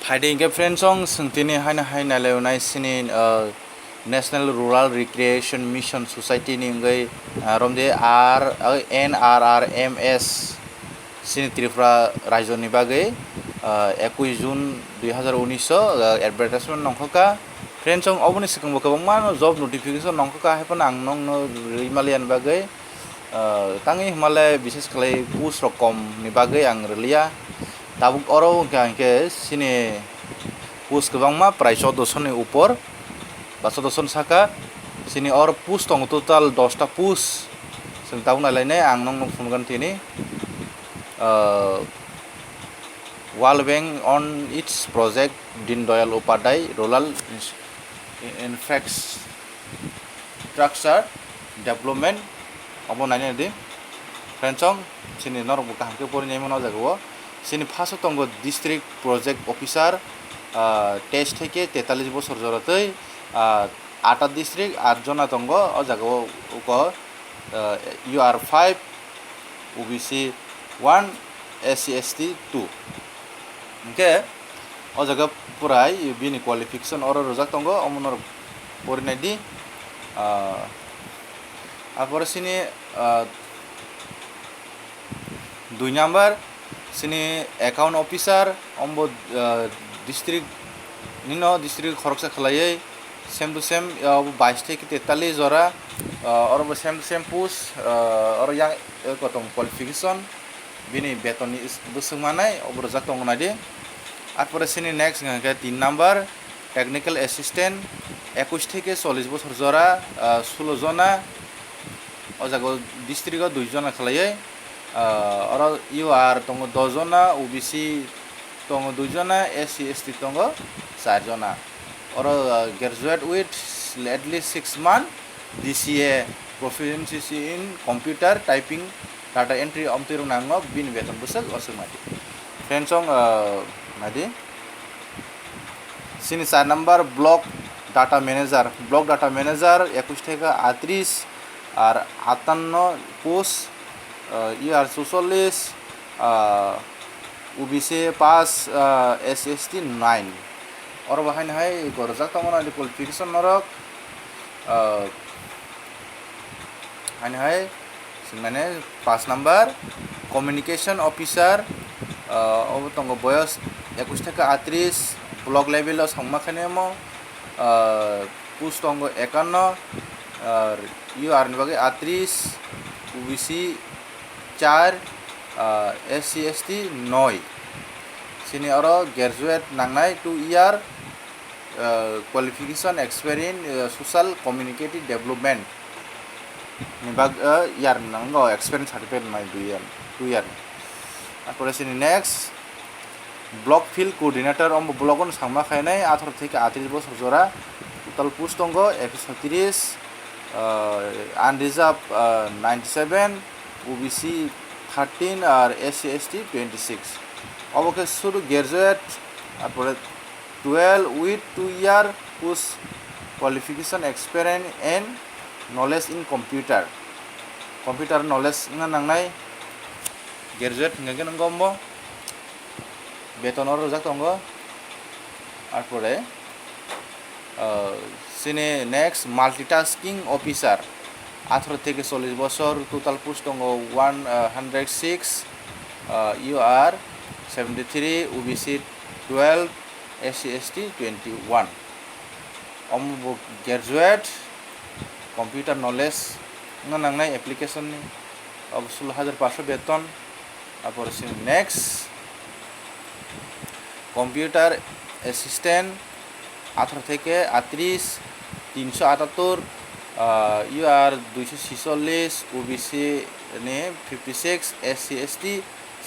Fighting ke friends song sengtini haina leonai sini National Rural Recreation Mission Society ni ngai romde NRRMS sini Tripura Rajyo ni bagai 21 Jun 2019 advertisement nongkhoka friends song oboni sikang bokabangma job notification nongkhoka haipon ang nong rimalian bagai tangi himale bises khlai push rokom ni bagai ang relia tabuk oro ke sini push kebangma প্রায় 1400 ni upor ba 1400 saka sini or push tong total 10 ta push sing tahu nalaine ang nong phungan tini World Bank on its project Din Dayal Upadhyay Rural Infrastructure Development obo nani di friendsong sini nor buka hamke pori nyai mono jagwo sini phaso tongo district project officer test থেকে 43 বছর জরতই 8 district 8 জনা তঙ্গ ও জাগো উক UR 5 OBC 1 SC ST 2 ওকে ও জাগো পুরাই বিনি qualification or রোজাক তঙ্গ অমনর পরিনাই দি আপরে সিনি 2 number sini account officer ombo district nino district khoroksa khlaiye same to same 22 থেকে 43 jora or same to same post or yang kotong qualification bini betoni busung manai obro jak tong nadi apore sini next ngake 3 number technical assistant 21 থেকে 40 বছর jora 16 jona o jago district 2 jona khlaiye or UR tongo 2 jona OBC tongo 2 jona SC ST tongo 4 jona or graduate with at least 6 months DCA proficiency in computer typing data entry omtirung nango bin beton busal osumati friends song nadi sini 4 number block data manager 21 থেকে 38 আর 58 post UR 44 OBC 5 SST 9 और bahai hai gorjak tamona di qualification norok hani hai singmane 5 number communication officer obo tongo boyos 21 থেকে 38 block level o sangma khane mo post tongo 51 R UR ni bagai 38 OBC 4 SC ST 9 sini oro graduate nangnai 2 year qualification experience social communicative development ni bag year nango experience certificate mai 2 year apore sini next block field coordinator om block on sangma khainai 18 থেকে 38 বছর জোড়া total post tongo 130 unreserved 97 OBC 13 আর SC ST 26 অবকে শুরু graduate তারপরে 12 with 2 year post qualification experience and knowledge in computer knowledge না নাংনাই graduate ngegen ngombo বেতনর রোজা তঙ্গ তারপরে সিনে নেক্সট মাল্টিটাস্কিং অফিসার 18 থেকে 40 বছর total post tongo 106 UR 73 OBC 12 SC ST 21 ombo graduate computer knowledge nangnai application ni ob 16500 beton apor sin next computer assistant 18 থেকে 38 378 UR 246 OBC ne 56 SC ST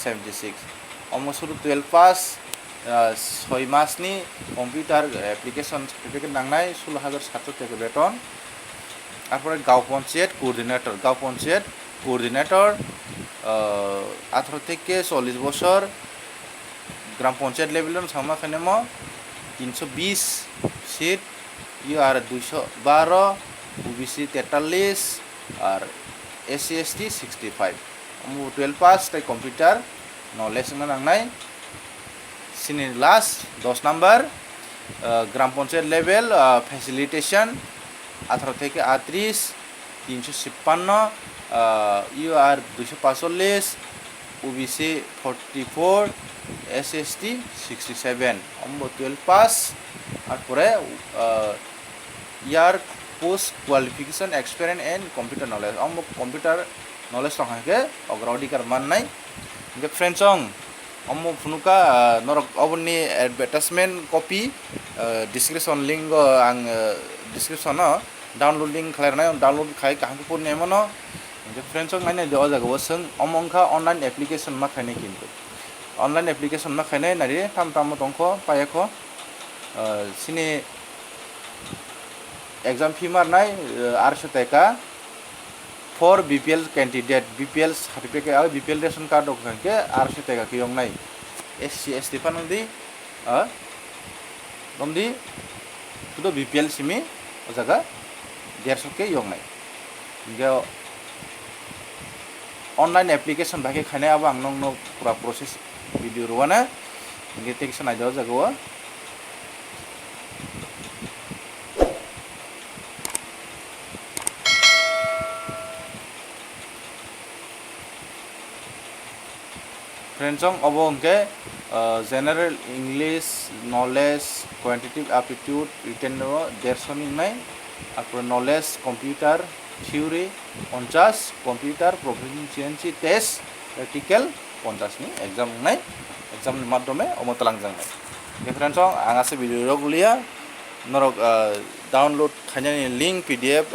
76 omosuru 12 pass 6 মাস ni computer application certificate nangnai 16700 থেকে বেতন তারপরে গাঁও panchayat coordinator 18 থেকে 40 বছর গ্রাম পঞ্চায়েত লেভেলের সামনা খানেমো 320 seat UR 212 OBC 43 আর SC ST 65 12 pass তাই computer knowledge nangnai sini last 10 number গ্রাম পঞ্চায়েত লেভেল ফ্যাসিলিটেশন 18 থেকে 38 356 ইউআর 245 ওবিসি 44 এসএসটি 67 12 পাস তারপরে year post qualification experience and computer knowledge computer knowledge সংহাকে অগ্রাধিকার মাননাই फ्रेंड्स अम्मो फुनुका नरक अबनि एडभार्टाइजमेंट कपि डिस्क्रिप्शन लिंक आं डिस्क्रिप्शन डाउनलोड लिंक खालायनाय डाउनलोड खाय काहां पुरने मनो फ्रेंड्स नायनाय देवा जागो सों अमंखा ऑनलाइन एप्लीकेशन मा खायनाय किन्तु ऑनलाइन एप्लीकेशन मा खायनाय नारि थाम थाम दंखो पायाखो सिनि एग्जाम फी मारनाय 800 टाका for BPL candidate BPL certificate atau BPL ration card dokang ke 800 টাকা কি yong nai SC ST panong di nomdi sudah BPL simi o jaga 150 ke yong nai ge online application bagi khane aba ang nong no pura proses video ruana ge text na jaga jaga wa friends अब उनके general English knowledge quantitative aptitude written 150 नहीं और knowledge computer theory 50 computer proficiency test practical 50 नहीं exam नहीं exam माध्यमे अमतलांगजां friends आंगा से video Gulia नरक डाउनलोड खाने link PDF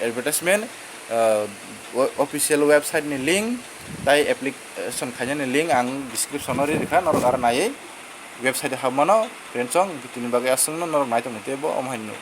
advertisement official website नि लिंक ताई एप्लीकेशन खाने लिंक आं डिस्क्रिप्शन रेखा नरक आरो नायै वेबसाइट हाबमानो फ्रेंड्स बिटिनि बागै आसंनो नरक नायथों मतेबो अमहायनो